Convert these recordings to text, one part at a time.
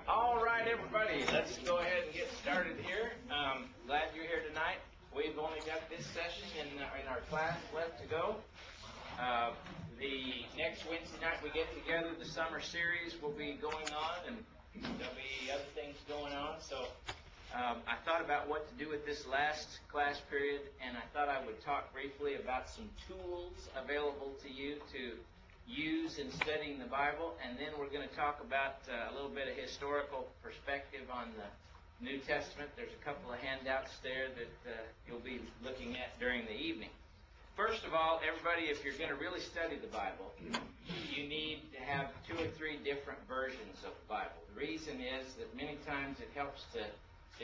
All right, everybody, let's go ahead and get started here. Glad you're here tonight. We've only got this session in our class left to go. The next Wednesday night we get together, the summer series will be going on, and there'll be other things going on. So I thought about what to do with this last class period, and I thought I would talk briefly about some tools available to you to use in studying the Bible, and then we're going to talk about a little bit of historical perspective on the New Testament. There's a couple of handouts there that you'll be looking at during the evening. First of all, everybody, if you're going to really study the Bible, you need to have 2 or 3 different versions of the Bible. The reason is that many times it helps to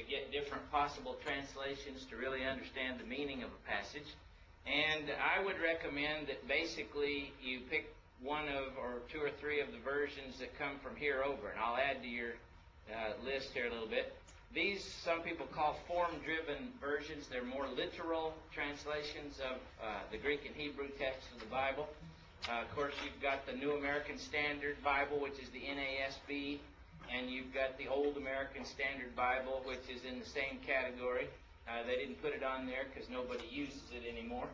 get different possible translations to really understand the meaning of a passage. And I would recommend that basically you pick one of or 2 or 3 of the versions that come from here over, and I'll add to your list here a little bit. These some people call form-driven versions. They're more literal translations of the Greek and Hebrew text of the Bible. Of course, you've got the New American Standard Bible, which is the NASB, and you've got the Old American Standard Bible, which is in the same category. They didn't put it on there because nobody uses it anymore.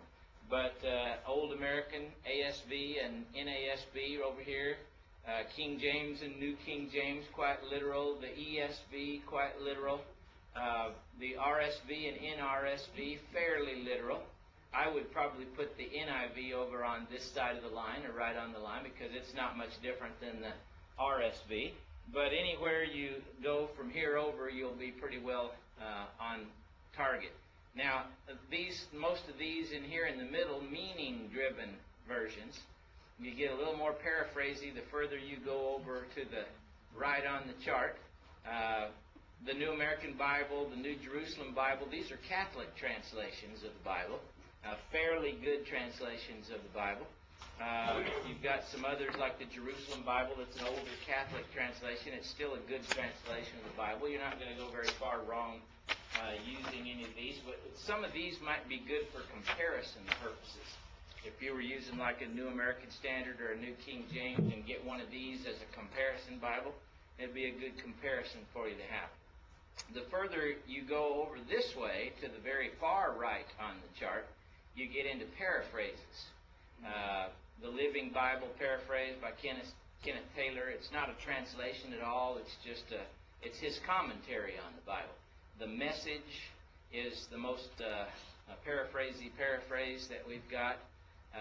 But Old American, ASB, and NASB over here. King James and New King James, quite literal. The ESV, quite literal. The RSV and NRSV, fairly literal. I would probably put the NIV over on this side of the line, or right on the line, because it's not much different than the RSV. But anywhere you go from here over, you'll be pretty well on target. Now, most of these in here in the middle, meaning-driven versions, you get a little more paraphrasy the further you go over to the right on the chart. The New American Bible, the New Jerusalem Bible, these are Catholic translations of the Bible, fairly good translations of the Bible. You've got some others like the Jerusalem Bible that's an older Catholic translation. It's still a good translation of the Bible. You're not going to go very far wrong using any of these, but some of these might be good for comparison purposes. If you were using like a New American Standard or a New King James and get one of these as a comparison Bible, it'd be a good comparison for you to have. The further you go over this way to the very far right on the chart, you get into paraphrases. The Living Bible paraphrase by Kenneth Taylor. It's not a translation at all. It's just it's his commentary on the Bible. The Message is the most paraphrasy paraphrase that we've got.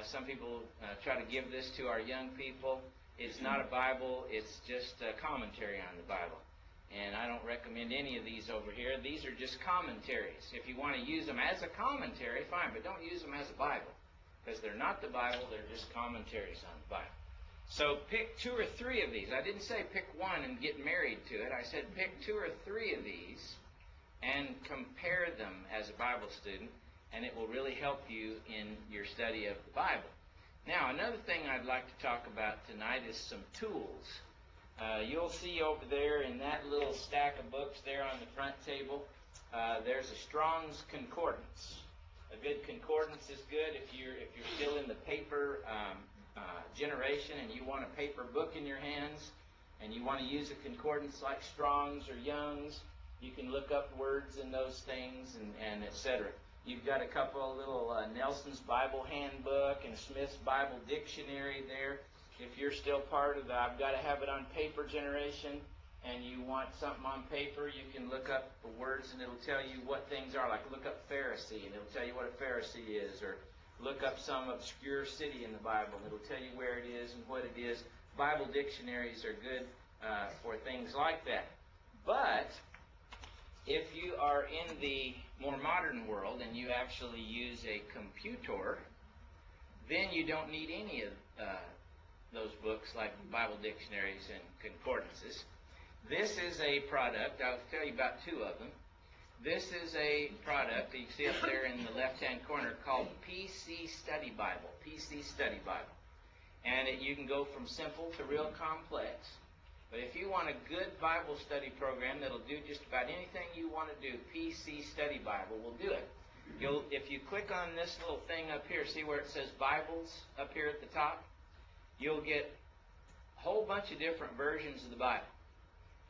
Some people try to give this to our young people. It's not a Bible. It's just a commentary on the Bible. And I don't recommend any of these over here. These are just commentaries. If you want to use them as a commentary, fine, but don't use them as a Bible, because they're not the Bible. They're just commentaries on the Bible. So pick 2 or 3 of these. I didn't say pick one and get married to it. I said pick 2 or 3 of these and compare them as a Bible student, and it will really help you in your study of the Bible. Now, another thing I'd like to talk about tonight is some tools. You'll see over there in that little stack of books there on the front table, there's a Strong's Concordance. A good concordance is good if you're still in the paper generation and you want a paper book in your hands and you want to use a concordance like Strong's or Young's. You can look up words in those things and etc. You've got a couple of little Nelson's Bible Handbook and Smith's Bible Dictionary there. If you're still part of the I've got to have it on paper generation and you want something on paper, you can look up the words and it'll tell you what things are. Like look up Pharisee and it'll tell you what a Pharisee is. Or look up some obscure city in the Bible and it'll tell you where it is and what it is. Bible dictionaries are good for things like that. But if you are in the more modern world and you actually use a computer, then you don't need any of those books like Bible dictionaries and concordances. This is a product, I'll tell you about 2 of them. This is a product that you see up there in the left-hand corner called PC Study Bible. PC Study Bible. And you can go from simple to real complex. But if you want a good Bible study program that'll do just about anything you want to do, PC Study Bible will do it. If you click on this little thing up here, see where it says Bibles up here at the top? you'll get a whole bunch of different versions of the Bible.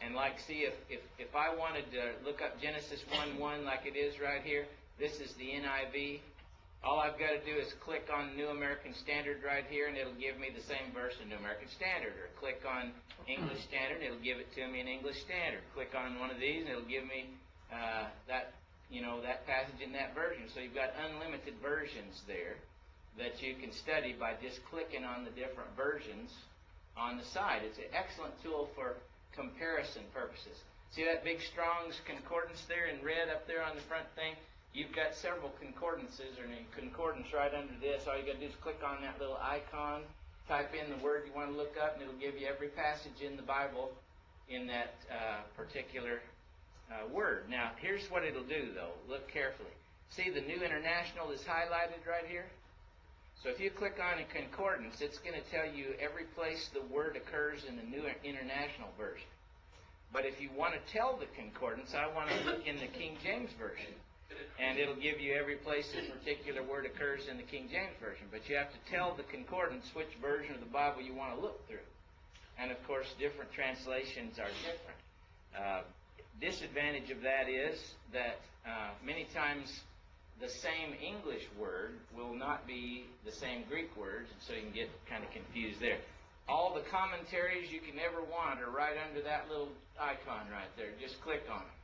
And like, see, if I wanted to look up Genesis 1:1 like it is right here, this is the NIV. All I've got to do is click on New American Standard right here, and it'll give me the same verse in New American Standard. Or click on English Standard, and it'll give it to me in English Standard. Click on one of these, and it'll give me that passage in that version. So you've got unlimited versions there that you can study by just clicking on the different versions on the side. It's an excellent tool for comparison purposes. See that big Strong's Concordance there in red up there on the front thing? You've got several concordances or a concordance right under this. All you got to do is click on that little icon, type in the word you want to look up, and it'll give you every passage in the Bible in that particular word. Now, here's what it'll do, though. Look carefully. See, the New International is highlighted right here? So if you click on a concordance, it's going to tell you every place the word occurs in the New International Version. But if you want to tell the concordance, I want to look in the King James Version. And it'll give you every place a particular word occurs in the King James Version. But you have to tell the concordance which version of the Bible you want to look through. And, of course, different translations are different. Disadvantage of that is that many times the same English word will not be the same Greek words, and so you can get kind of confused there. All the commentaries you can ever want are right under that little icon right there. Just click on them.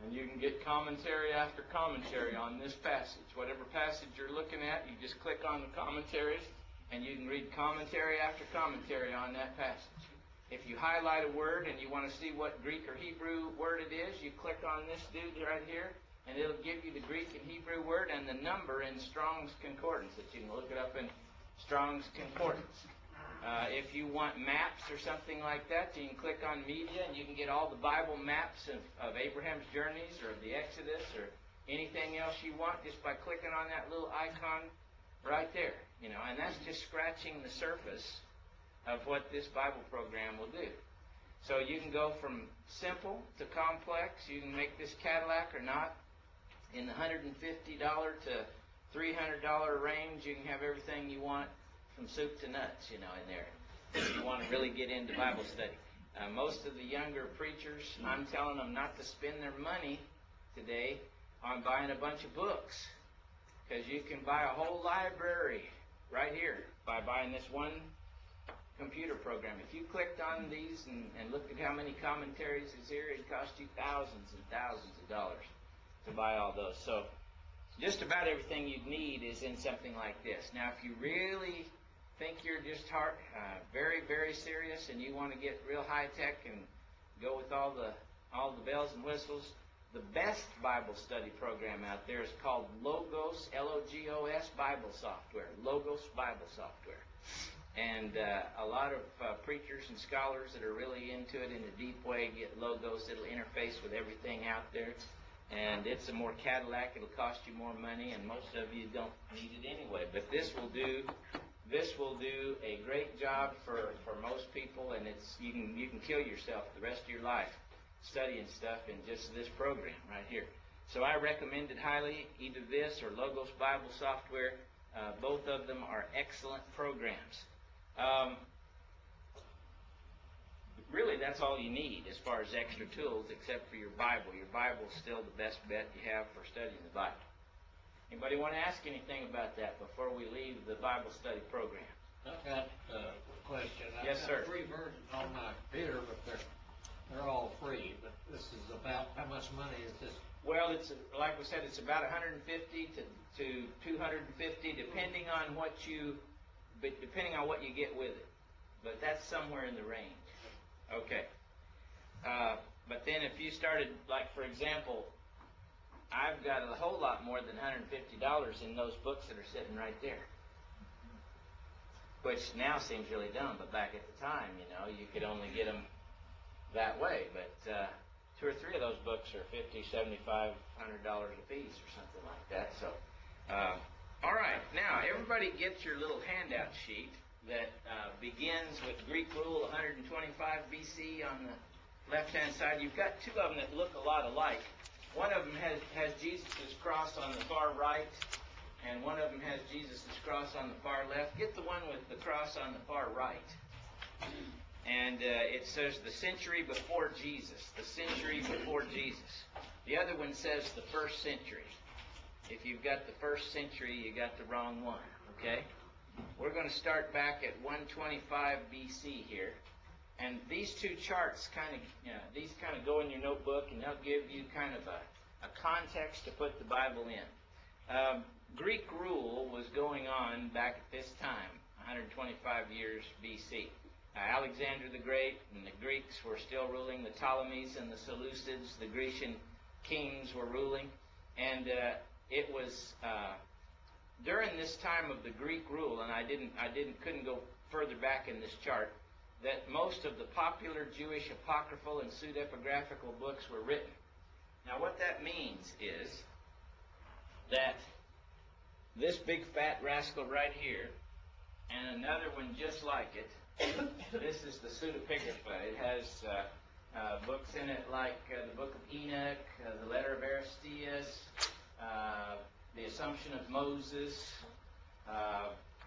And you can get commentary after commentary on this passage. Whatever passage you're looking at, you just click on the commentaries, and you can read commentary after commentary on that passage. If you highlight a word and you want to see what Greek or Hebrew word it is, you click on this dude right here, and it'll give you the Greek and Hebrew word and the number in Strong's Concordance, that you can look it up in Strong's Concordance. If you want maps or something like that, you can click on Media, and you can get all the Bible maps of Abraham's journeys or of the Exodus or anything else you want just by clicking on that little icon right there. And that's just scratching the surface of what this Bible program will do. So you can go from simple to complex. You can make this Cadillac or not. In the $150 to $300 range, you can have everything you want from soup to nuts, in there, if you want to really get into Bible study. Most of the younger preachers, I'm telling them not to spend their money today on buying a bunch of books, because you can buy a whole library right here by buying this one computer program. If you clicked on these and looked at how many commentaries is here, it'd cost you thousands and thousands of dollars to buy all those. So just about everything you'd need is in something like this. Now, if you really think you're just very, very serious and you want to get real high-tech and go with all the bells and whistles, the best Bible study program out there is called Logos, L-O-G-O-S, Bible Software. Logos Bible Software. And a lot of preachers and scholars that are really into it in a deep way get Logos. It'll interface with everything out there. And it's a more Cadillac. It'll cost you more money, and most of you don't need it anyway. But this will do a great job for most people, and you can kill yourself the rest of your life studying stuff in just this program right here. So I recommend it highly, either this or Logos Bible Software. Both of them are excellent programs. Really, that's all you need as far as extra tools, except for your Bible. Your Bible is still the best bet you have for studying the Bible. Anybody want to ask anything about that before we leave the Bible study program? I've got a question. Yes, sir. I've got 3 versions on my computer, but they're all free. But this is about, how much money is this? Well, it's like we said, it's about $150 to $250, depending on what you get with it. But that's somewhere in the range. Okay. But then if you started, like for example, I've got a whole lot more than $150 in those books that are sitting right there. Which now seems really dumb, but back at the time, you could only get them that way. But 2 or 3 of those books are $50, $75, $100 a piece or something like that. So, all right. Now, everybody gets your little handout sheet that begins with Greek rule 125 BC on the left-hand side. You've got 2 of them that look a lot alike. One of them has Jesus' cross on the far right, and one of them has Jesus' cross on the far left. Get the one with the cross on the far right. And it says the century before Jesus. The century before Jesus. The other one says the first century. If you've got the first century, you got the wrong one. Okay? We're going to start back at 125 BC here. And these two charts kind of go in your notebook, and they'll give you kind of a context to put the Bible in. Greek rule was going on back at this time, 125 years BC. Alexander the Great and the Greeks were still ruling. The Ptolemies and the Seleucids, the Grecian kings, were ruling. And it was during this time of the Greek rule, and I couldn't go further back in this chart, that most of the popular Jewish apocryphal and pseudepigraphical books were written. Now what that means is that this big fat rascal right here, and another one just like it, this is the pseudepigrapha. It has books in it like the Book of Enoch, the Letter of Aristeas, the Assumption of Moses.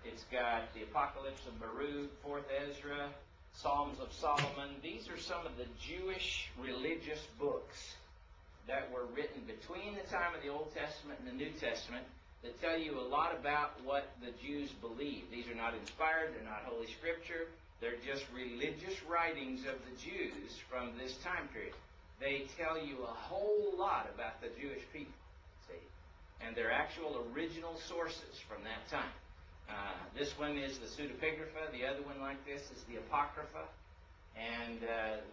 It's got the Apocalypse of Baruch, 4th Ezra, Psalms of Solomon. These are some of the Jewish religious books that were written between the time of the Old Testament and the New Testament that tell you a lot about what the Jews believe. These are not inspired, they're not Holy Scripture, they're just religious writings of the Jews from this time period. They tell you a whole lot about the Jewish people, see, and they're actual original sources from that time. This one is the pseudepigrapha. The other one like this is the apocrypha. And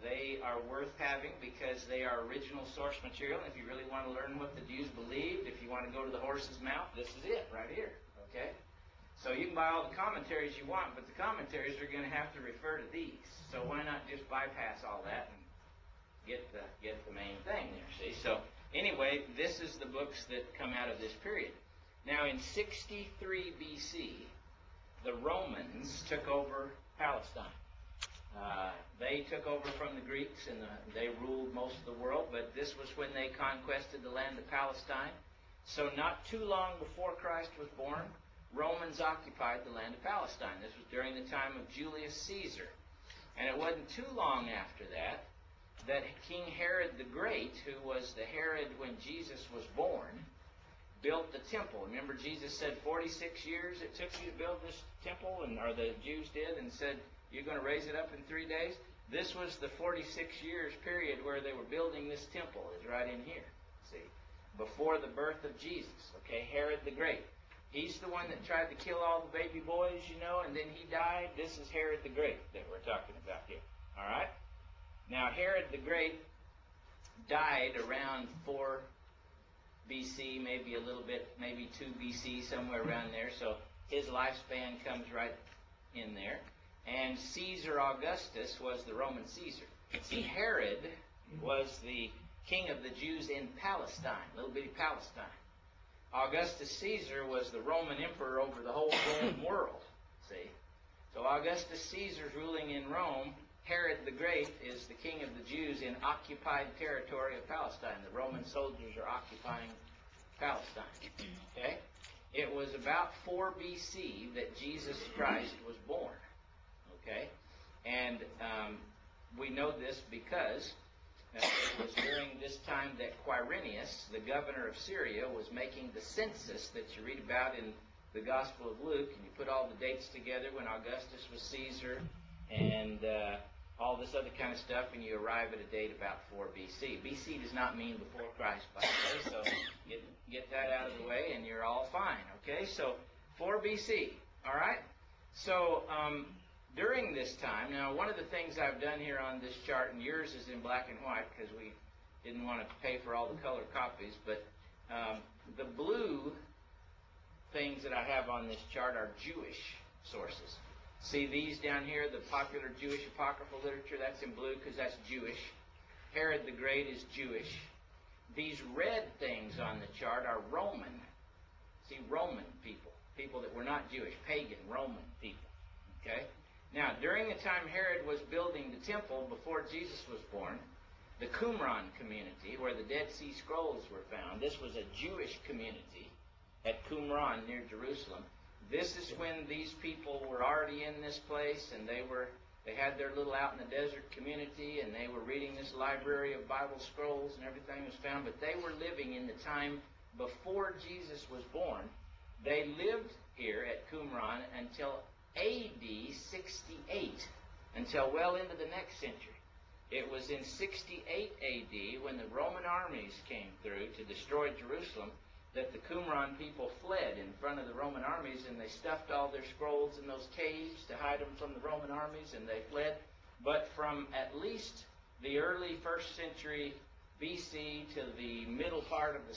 they are worth having because they are original source material. And if you really want to learn what the Jews believed, if you want to go to the horse's mouth, this is it right here. Okay? So you can buy all the commentaries you want, but the commentaries are going to have to refer to these. So why not just bypass all that and get the main thing there, see? So anyway, this is the books that come out of this period. Now in 63 BC, the Romans took over Palestine. They took over from the Greeks, and they ruled most of the world, but this was when they conquested the land of Palestine. So not too long before Christ was born, Romans occupied the land of Palestine. This was during the time of Julius Caesar. And it wasn't too long after that King Herod the Great, who was the Herod when Jesus was born, built the temple. Remember, Jesus said 46 years it took you to build this temple, or the Jews did, and said, you're going to raise it up in 3 days? This was the 46 years period where they were building this temple, is right in here, see, before the birth of Jesus, okay, Herod the Great. He's the one that tried to kill all the baby boys, and then he died. This is Herod the Great that we're talking about here, all right? Now, Herod the Great died around 4 BC, maybe a little bit, maybe 2 BC, somewhere around there, so his lifespan comes right in there. And Caesar Augustus was the Roman Caesar. See, Herod was the king of the Jews in Palestine, little bitty Palestine. Augustus Caesar was the Roman emperor over the whole known world, see. So Augustus Caesar's ruling in Rome. Herod the Great is the king of the Jews in occupied territory of Palestine. The Roman soldiers are occupying Palestine, okay. It was about 4 BC that Jesus Christ was born. Okay, and we know this because it was during this time that Quirinius, the governor of Syria, was making the census that you read about in the Gospel of Luke, and you put all the dates together when Augustus was Caesar and all this other kind of stuff, and you arrive at a date about 4 BC. BC does not mean before Christ, by the way, so get that out of the way, and you're all fine, okay? So 4 BC, all right? So during this time, now one of the things I've done here on this chart, and yours is in black and white because we didn't want to pay for all the color copies, but the blue things that I have on this chart are Jewish sources. See these down here, the popular Jewish apocryphal literature, that's in blue because that's Jewish. Herod the Great is Jewish. These red things on the chart are Roman. See, Roman people, people that were not Jewish, pagan Roman people, okay? Now, during the time Herod was building the temple before Jesus was born, the Qumran community, where the Dead Sea Scrolls were found, this was a Jewish community, at Qumran near Jerusalem. This is when these people were already in this place, and they had their little out in the desert community, and they were reading this library of Bible scrolls, and everything was found. But they were living in the time before Jesus was born. They lived here at Qumran until AD 68, until well into the next century. It was in 68 AD when the Roman armies came through to destroy Jerusalem that the Qumran people fled in front of the Roman armies, and they stuffed all their scrolls in those caves to hide them from the Roman armies, and they fled. But from at least the early 1st century BC to the middle part of the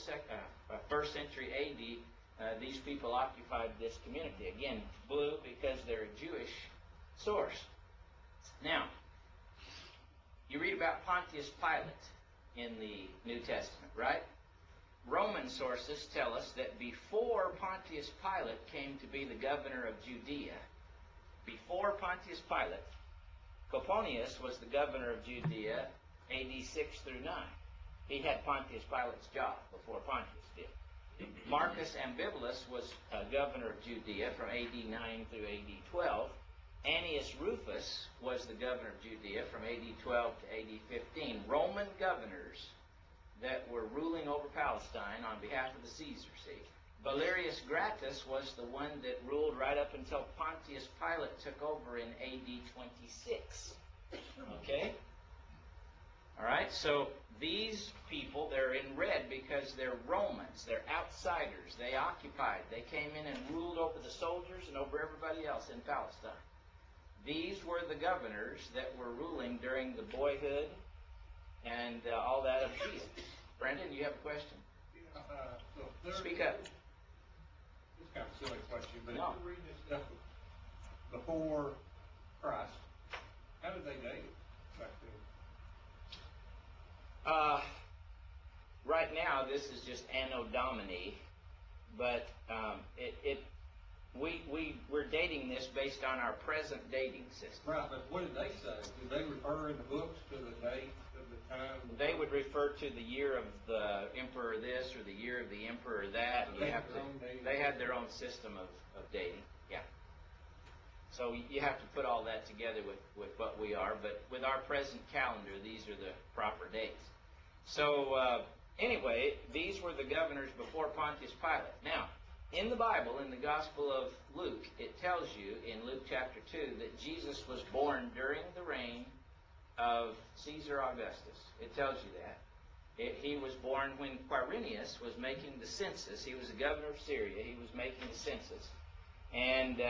1st century AD, these people occupied this community. Again, blue because they're a Jewish source. Now, you read about Pontius Pilate in the New Testament, right? Roman sources tell us that before Pontius Pilate came to be the governor of Judea, before Pontius Pilate, Coponius was the governor of Judea, AD 6 through 9. He had Pontius Pilate's job before Pontius did. Marcus Ambivalus was governor of Judea from AD 9 through AD 12. Annius Rufus was the governor of Judea from AD 12 to AD 15. Roman governors that were ruling over Palestine on behalf of the Caesar, see. Valerius Gratus was the one that ruled right up until Pontius Pilate took over in AD 26. Okay? All right, so these people, they're in red because they're Romans. They're outsiders. They occupied. They came in and ruled over the soldiers and over everybody else in Palestine. These were the governors that were ruling during the boyhood and all that of Jesus. Brandon, you have a question? So Speak up. It's kind of a silly question, but No. if you read this stuff before Christ, how did they date it back then? Right now, this is just Anno Domini, but we're dating this based on our present dating system. Right, but what did they say? Did they refer in the books to the date of the time? They would refer to the year of the emperor this or the year of the emperor that. They had their own dating. They had their own system of dating. Yeah. So you have to put all that together with what we are. But with our present calendar, these are the proper dates. So anyway, these were the governors before Pontius Pilate. Now, in the Bible, in the Gospel of Luke, it tells you in Luke chapter 2 that Jesus was born during the reign of Caesar Augustus. It tells you that. He was born when Quirinius was making the census. He was the governor of Syria. He was making the census. And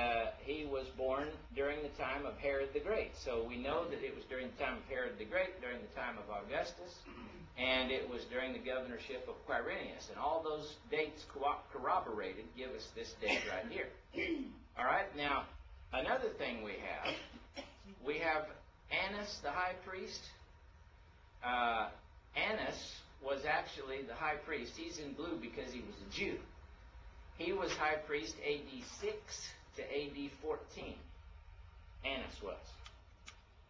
he was born during the time of Herod the Great. So we know that it was during the time of Herod the Great, during the time of Augustus, and it was during the governorship of Quirinius. And all those dates corroborated give us this date right here. All right, now, another thing we have Annas the high priest. Annas was actually the high priest. He's in blue because he was a Jew. He was high priest AD 6 to AD 14. Annas was.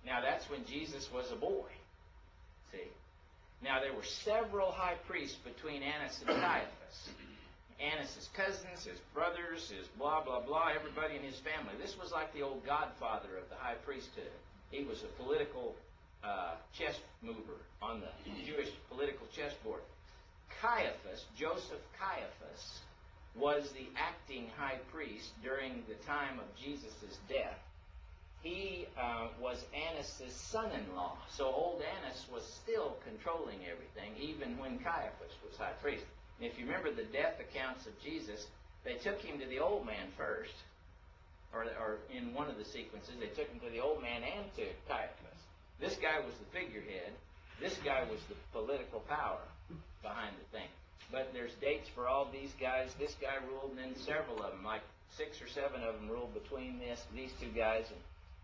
Now that's when Jesus was a boy. See? Now there were several high priests between Annas and Caiaphas. Annas' cousins, his brothers, his blah, blah, blah, everybody in his family. This was like the old godfather of the high priesthood. He was a political chess mover on the Jewish political chessboard. Caiaphas, Joseph Caiaphas, was the acting high priest during the time of Jesus' death. He was Annas' son-in-law. So old Annas was still controlling everything, even when Caiaphas was high priest. And if you remember the death accounts of Jesus, they took him to the old man first, or in one of the sequences, they took him to the old man and to Caiaphas. This guy was the figurehead. This guy was the political power behind the thing. But there's dates for all these guys. This guy ruled, and then several of them, like 6 or 7 of them ruled between these two guys. And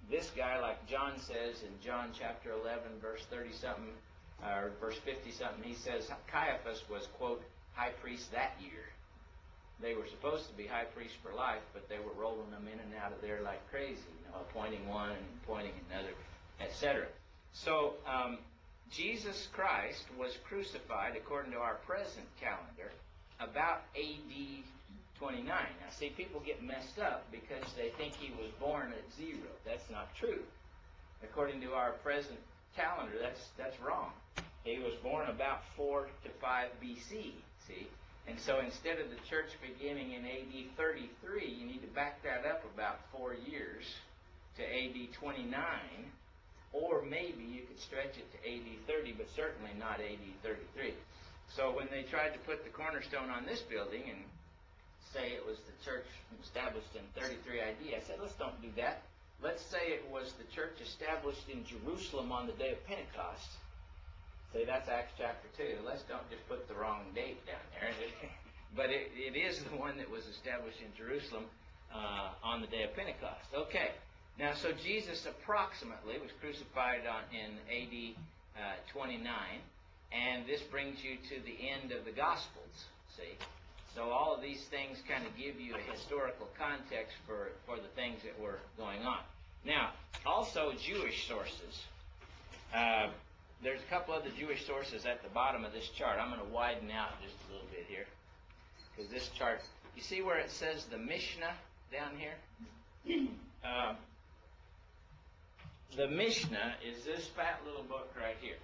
this guy, like John says in John chapter 11, verse 30-something, or verse 50-something, he says Caiaphas was, quote, high priest that year. They were supposed to be high priests for life, but they were rolling them in and out of there like crazy, appointing one and appointing another, etc. So Jesus Christ was crucified, according to our present calendar, about AD 29. Now, see, people get messed up because they think he was born at 0. That's not true. According to our present calendar, that's wrong. He was born about 4 to 5 BC, see? And so instead of the church beginning in AD 33, you need to back that up about 4 years to AD 29, or maybe you could stretch it to AD 30, but certainly not AD 33. So when they tried to put the cornerstone on this building and say it was the church established in 33 AD, I said, let's don't do that. Let's say it was the church established in Jerusalem on the day of Pentecost. Say that's Acts chapter 2. Let's don't just put the wrong date down there. But it is the one that was established in Jerusalem on the day of Pentecost. Okay. Now, so Jesus approximately was crucified in AD 29. And this brings you to the end of the Gospels, see? So all of these things kind of give you a historical context for the things that were going on. Now, also Jewish sources. There's a couple other Jewish sources at the bottom of this chart. I'm going to widen out just a little bit here. Because this chart, you see where it says the Mishnah down here? The Mishnah is this fat little book right here.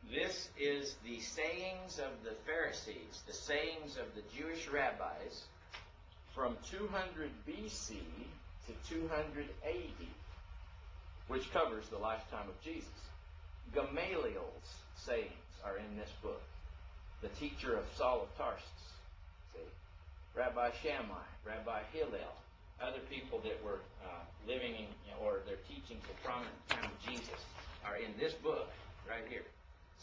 This is the sayings of the Pharisees, the sayings of the Jewish rabbis from 200 BC to 200 AD, which covers the lifetime of Jesus. Gamaliel's sayings are in this book. The teacher of Saul of Tarsus, see, Rabbi Shammai, Rabbi Hillel, other people that were living in, or their teachings at the prominent time of Jesus are in this book right here.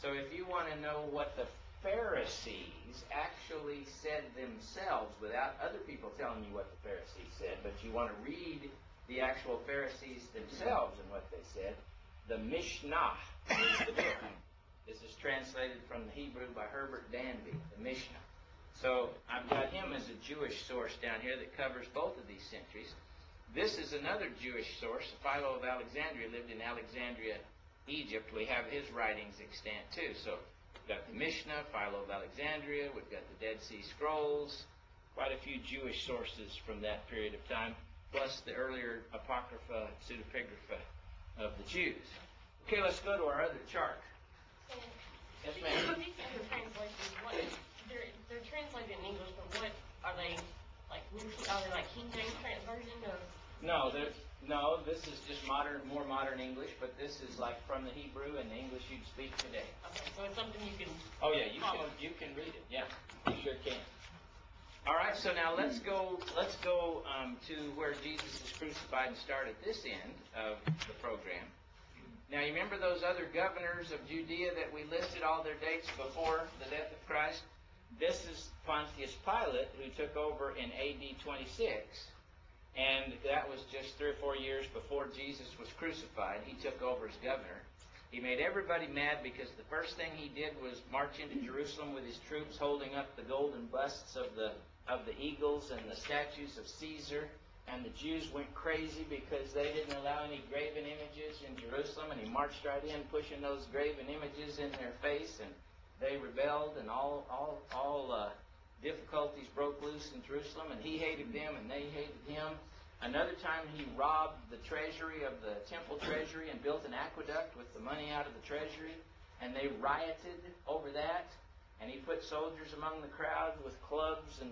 So if you want to know what the Pharisees actually said themselves without other people telling you what the Pharisees said, but you want to read the actual Pharisees themselves and what they said, the Mishnah is the book. This is translated from the Hebrew by Herbert Danby, the Mishnah. So I've got him as a Jewish source down here that covers both of these centuries. This is another Jewish source. Philo of Alexandria lived in Alexandria, Egypt. We have his writings extant too. So we've got the Mishnah, Philo of Alexandria. We've got the Dead Sea Scrolls. Quite a few Jewish sources from that period of time, plus the earlier Apocrypha, Pseudepigrapha of the Jews. Okay, let's go to our other chart. So, Yes, ma'am. these other translations, they're translated in English, but what are they, like, are they like King James transversion of? No, this is just more modern English, but this is like from the Hebrew and the English you'd speak today. Okay, so it's something you can. Oh yeah, follow. you can read it. Yeah, you sure can. All right, so now let's go to where Jesus is crucified and start at this end of the program. Now you remember those other governors of Judea that we listed all their dates before the death of Christ? This is Pontius Pilate, who took over in AD 26. And that was just 3 or 4 years before Jesus was crucified. He took over as governor. He made everybody mad because the first thing he did was march into Jerusalem with his troops holding up the golden busts of the eagles and the statues of Caesar. And the Jews went crazy because they didn't allow any graven images in Jerusalem. And he marched right in pushing those graven images in their face. And they rebelled, and all difficulties broke loose in Jerusalem, and he hated them and they hated him. Another time he robbed the treasury of the temple treasury and built an aqueduct with the money out of the treasury, and they rioted over that. And he put soldiers among the crowd with clubs and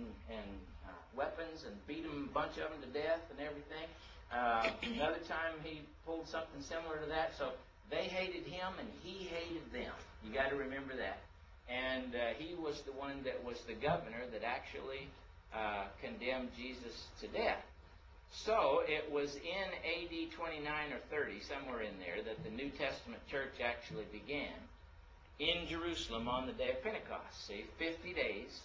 weapons and beat a bunch of them to death and everything. Another time he pulled something similar to that. So they hated him and he hated them. You got to remember that. And he was the one that was the governor that actually condemned Jesus to death. So it was in AD 29 or 30, somewhere in there, that the New Testament church actually began in Jerusalem on the day of Pentecost. See, 50 days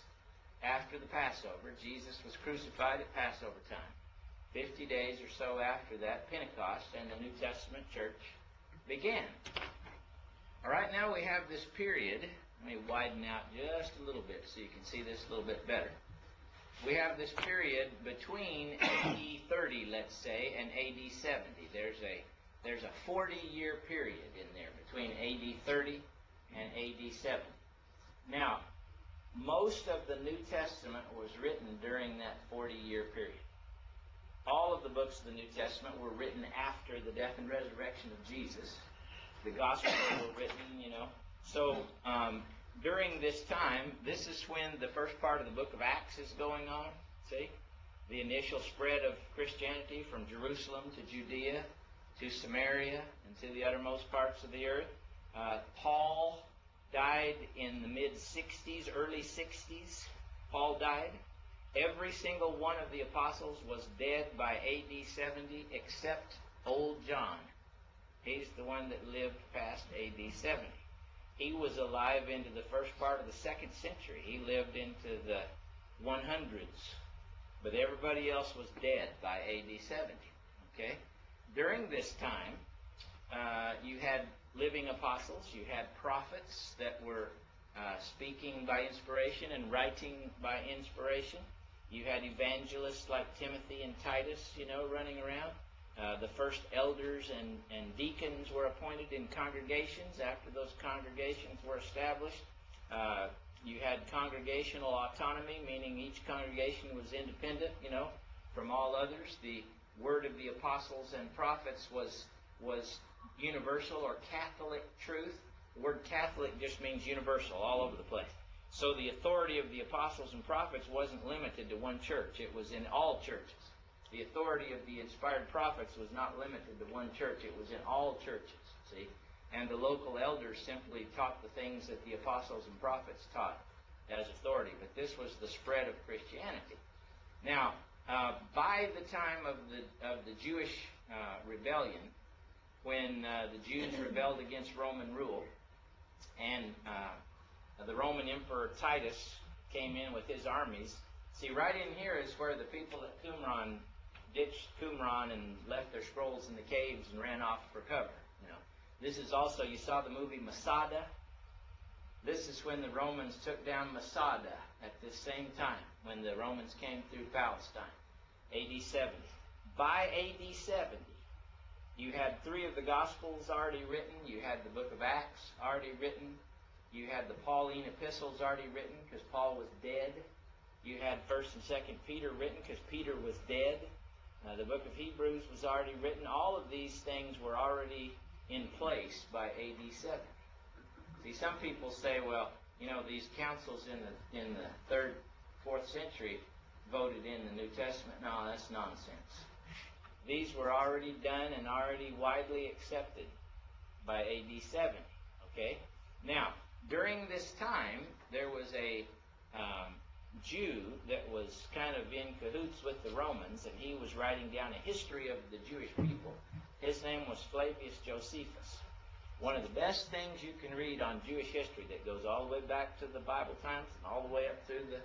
after the Passover, Jesus was crucified at Passover time. 50 days or so after that, Pentecost, and the New Testament church began. All right, now we have this period. Let me widen out just a little bit so you can see this a little bit better. We have this period between AD 30, let's say, and AD 70. There's a 40-year period in there between AD 30 and AD 70. Now, most of the New Testament was written during that 40-year period. All of the books of the New Testament were written after the death and resurrection of Jesus. The Gospels were written, So during this time, this is when the first part of the book of Acts is going on. See? The initial spread of Christianity from Jerusalem to Judea to Samaria and to the uttermost parts of the earth. Paul died in the mid-60s, early 60s. Paul died. Every single one of the apostles was dead by AD 70 except old John. He's the one that lived past AD 70. He was alive into the first part of the 2nd century. He lived into the 100s. But everybody else was dead by AD 70. Okay? During this time, you had living apostles. You had prophets that were speaking by inspiration and writing by inspiration. You had evangelists like Timothy and Titus, running around. The first elders and deacons were appointed in congregations after those congregations were established. You had congregational autonomy, meaning each congregation was independent, from all others. The word of the apostles and prophets was universal or Catholic truth. The word Catholic just means universal, all over the place. So the authority of the apostles and prophets wasn't limited to one church. It was in all churches. The authority of the inspired prophets was not limited to one church. It was in all churches, see? And the local elders simply taught the things that the apostles and prophets taught as authority. But this was the spread of Christianity. Now, by the time of the Jewish rebellion, when the Jews rebelled against Roman rule, and the Roman Emperor Titus came in with his armies. See, right in here is where the people at Qumran ditched Qumran and left their scrolls in the caves and ran off for cover. This is also, you saw the movie Masada. This is when the Romans took down Masada at this same time, when the Romans came through Palestine, AD 70. By AD 70, you had 3 of the Gospels already written. You had the book of Acts already written. You had the Pauline epistles already written because Paul was dead. You had 1st and 2nd Peter written because Peter was dead. The book of Hebrews was already written. All of these things were already in place by AD 70. See, some people say, well, these councils in the 3rd, 4th century voted in the New Testament. No, that's nonsense. These were already done and already widely accepted by AD 70. Okay? Now, during this time, there was a Jew that was kind of in cahoots with the Romans, and he was writing down a history of the Jewish people. His name was Flavius Josephus. One of the best things you can read on Jewish history that goes all the way back to the Bible times and all the way up through the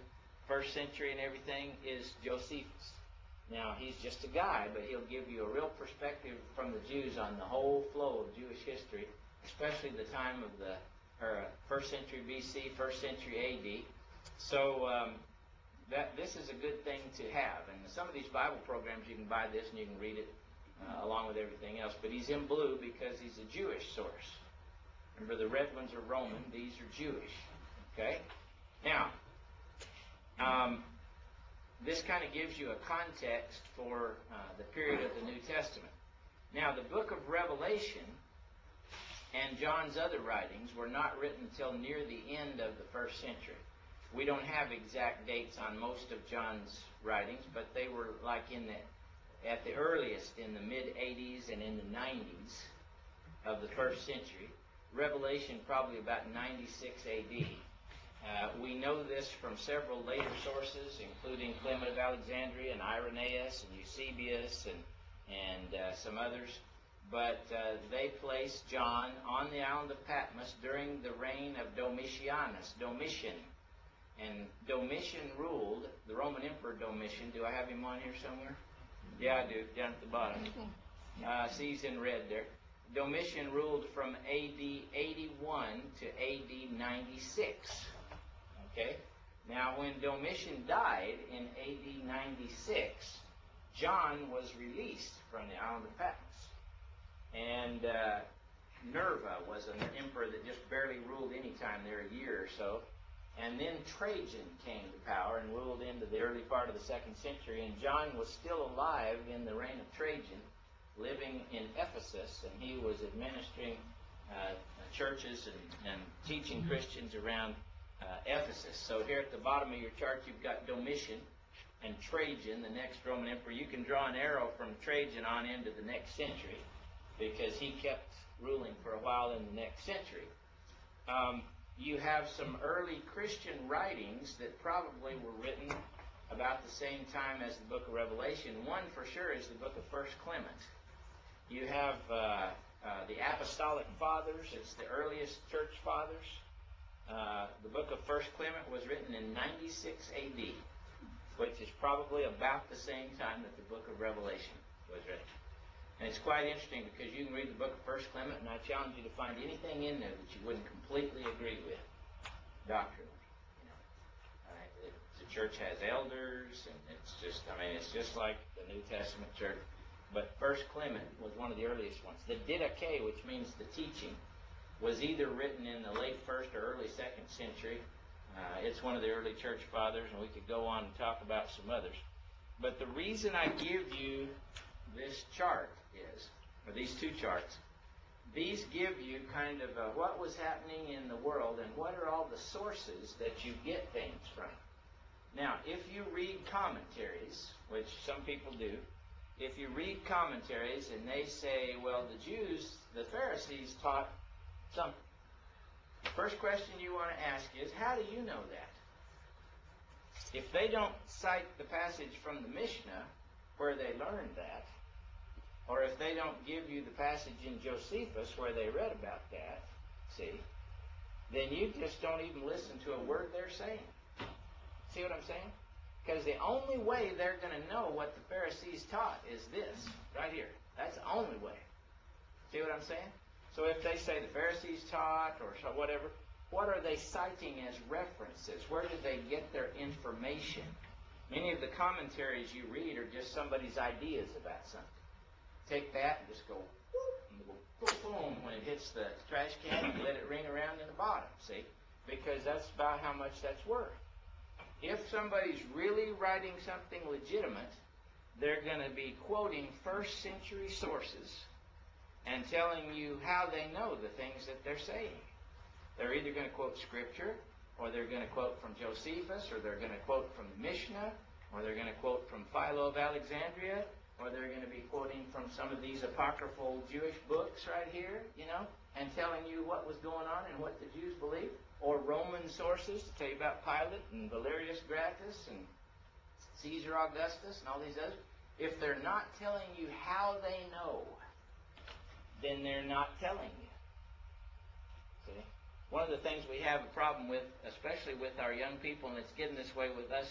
1st century and everything is Josephus. Now, he's just a guy, but he'll give you a real perspective from the Jews on the whole flow of Jewish history, especially the time of the 1st century BC, 1st century AD. So this is a good thing to have. And some of these Bible programs, you can buy this and you can read it along with everything else. But he's in blue because he's a Jewish source. Remember, the red ones are Roman. These are Jewish. Okay? Now, this kind of gives you a context for the period of the New Testament. Now, the book of Revelation and John's other writings were not written until near the end of the 1st century. We don't have exact dates on most of John's writings, but they were like at the earliest in the mid-80s and in the 90s of the 1st century. Revelation probably about 96 AD. We know this from several later sources, including Clement of Alexandria and Irenaeus and Eusebius and some others. But they placed John on the island of Patmos during the reign of Domitian. And Domitian ruled, the Roman Emperor Domitian. Do I have him on here somewhere? Yeah, I do, down at the bottom. See, he's in red there. Domitian ruled from AD 81 to AD 96. Okay? Now, when Domitian died in AD 96, John was released from the island of Patmos. And Nerva was an emperor that just barely ruled any time there, a year or so. And then Trajan came to power and ruled into the early part of the 2nd century. And John was still alive in the reign of Trajan, living in Ephesus, and he was administering churches and teaching Christians around Ephesus. So here at the bottom of your chart, you've got Domitian and Trajan, the next Roman emperor. You can draw an arrow from Trajan on into the next century because he kept ruling for a while in the next century. You have some early Christian writings that probably were written about the same time as the book of Revelation. One for sure is the book of 1 Clement. You have the Apostolic Fathers. It's the earliest church fathers. The book of 1 Clement was written in 96 AD, which is probably about the same time that the book of Revelation was written. And it's quite interesting because you can read the book of 1 Clement, and I challenge you to find anything in there that you wouldn't completely agree with doctrinally. You know, the church has elders, and it's just like the New Testament church. But 1 Clement was one of the earliest ones. The Didache, which means the teaching, was either written in the late 1st or early 2nd century. It's one of the early church fathers, and we could go on and talk about some others. But the reason I give you this chart is, or these two charts, these give you kind of what was happening in the world and what are all the sources that you get things from. Now, if you read commentaries, which some people do, if you read commentaries and they say, well, the Jews, the Pharisees taught something, the first question you want to ask is, how do you know that? If they don't cite the passage from the Mishnah where they learned that, or if they don't give you the passage in Josephus where they read about that, see, then you just don't even listen to a word they're saying. See what I'm saying? Because the only way they're going to know what the Pharisees taught is this, right here. That's the only way. See what I'm saying? So if they say the Pharisees taught or whatever, what are they citing as references? Where did they get their information? Many of the commentaries you read are just somebody's ideas about something. Take that and just go, whoop, and go boom when it hits the trash can and let it ring around in the bottom, see? Because that's about how much that's worth. If somebody's really writing something legitimate, they're going to be quoting first-century sources and telling you how they know the things that they're saying. They're either going to quote Scripture, or they're going to quote from Josephus, or they're going to quote from the Mishnah, or they're going to quote from Philo of Alexandria, or they're going to be quoting from some of these apocryphal Jewish books right here, you know, and telling you what was going on and what the Jews believed, or Roman sources to tell you about Pilate and Valerius Gratus and Caesar Augustus and all these others. If they're not telling you how they know, then they're not telling you. See? One of the things we have a problem with, especially with our young people, and it's getting this way with us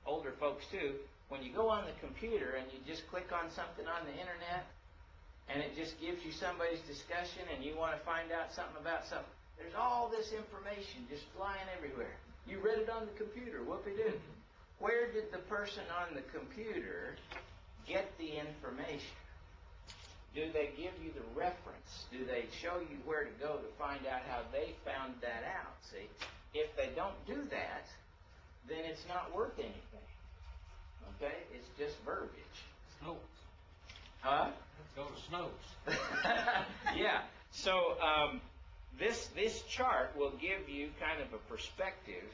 older folks too, when you go on the computer and you just click on something on the internet and it just gives you somebody's discussion and you want to find out something about something, there's all this information just flying everywhere. You read it on the computer, whoopie-doo. Where did the person on the computer get the information? Do they give you the reference? Do they show you where to go to find out how they found that out? See, if they don't do that, then it's not worth anything. Okay? It's just verbiage. Snopes. Huh? Let's go to Snopes. Yeah. So this chart will give you kind of a perspective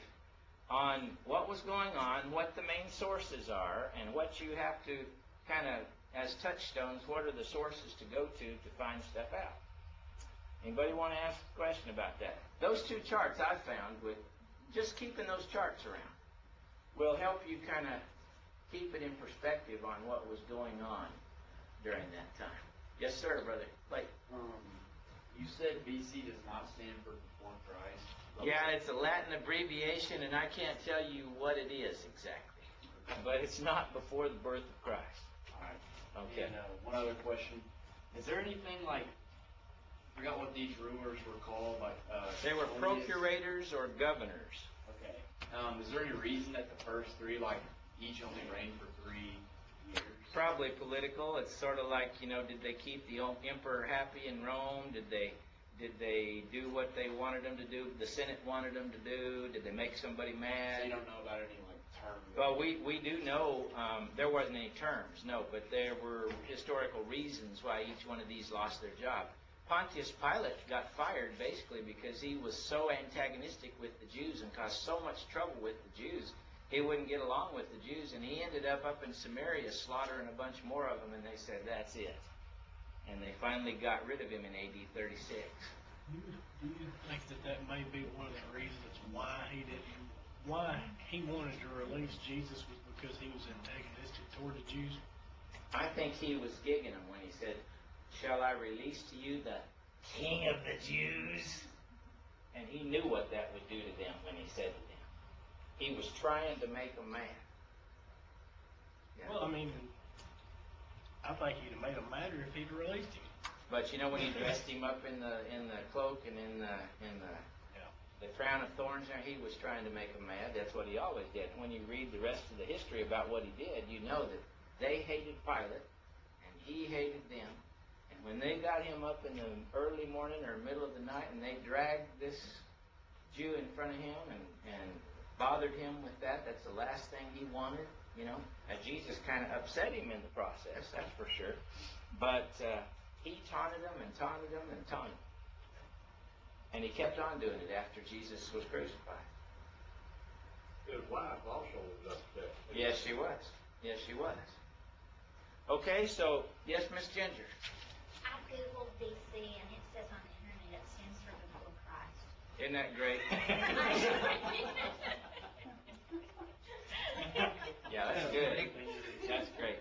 on what was going on, what the main sources are, and what you have to kind of, as touchstones, what are the sources to go to find stuff out. Anybody want to ask a question about that? Those two charts I found, with just keeping those charts around, will help you kind of keep it in perspective on what was going on during that time. Yes, sir, brother. Like, you said BC does not stand for before Christ. yeah, it's a Latin abbreviation, and I can't tell you what it is exactly. But it's not before the birth of Christ. All right. Okay. And one other question: is there anything like, I forgot what these rulers were called? Like They were Cronius? procurators or governors. Okay. Is there any reason that the first three, like, each only reigned for 3 years? Probably political. It's sort of like, you know, did they keep the emperor happy in Rome? Did they Did they do what they wanted them to do? The Senate wanted them to do? Did they make somebody mad? So you don't know about any like term? Well, we do know there wasn't any terms, no, but there were historical reasons why each one of these lost their job. Pontius Pilate got fired basically because he was so antagonistic with the Jews and caused so much trouble with the Jews. He wouldn't get along with the Jews, and he ended up in Samaria slaughtering a bunch more of them, and they said, that's it. And they finally got rid of him in AD 36. Do you think that may be one of the reasons why he wanted to release Jesus was because he was antagonistic toward the Jews? I think he was gigging them when he said, shall I release to you the King of the Jews? And he knew what that would do to them when he said to them. He was trying to make them mad. Yeah. Well, I mean, I think he'd have made him madder if he'd released him. But you know when he dressed him up in the cloak and in the crown of thorns there, he was trying to make them mad. That's what he always did. When you read the rest of the history about what he did, you know that they hated Pilate and he hated them. And when they got him up in the early morning or middle of the night and they dragged this Jew in front of him and bothered him with that, that's the last thing he wanted, you know. Now, Jesus kind of upset him in the process, that's for sure. But he taunted him and taunted him and taunted him. And he kept on doing it after Jesus was crucified. His wife also was upset. Yes, she was. Yes, she was. Okay, so, yes, Miss Ginger. I Googled BC and it says on the internet it stands for before Christ. Isn't that great? Yeah, that's good. That's great.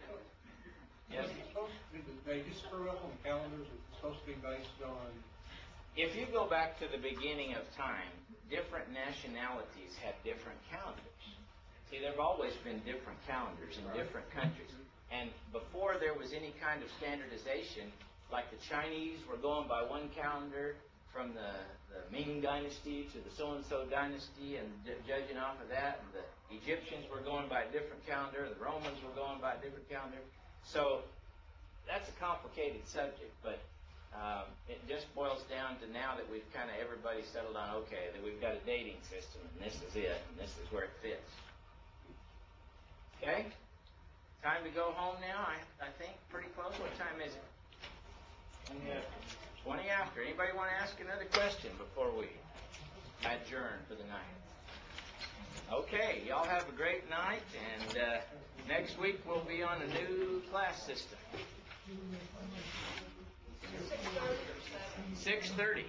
Yes. They just screw up on calendars. It's supposed to be based on. If you go back to the beginning of time, different nationalities had different calendars. See, there have always been different calendars in different countries. And before there was any kind of standardization, like the Chinese were going by one calendar from the Ming dynasty to the so-and-so dynasty and judging off of that, and the Egyptians were going by a different calendar, the Romans were going by a different calendar. So that's a complicated subject, but it just boils down to now that we've kind of everybody settled on, okay, that we've got a dating system, and this is it, and this is where it fits. Okay? Time to go home now, I think, pretty close. What time is it? 20 after. Anybody want to ask another question before we adjourn for the night? Okay, y'all have a great night, and next week we'll be on a new class system. 6:30 or 7? 6:30.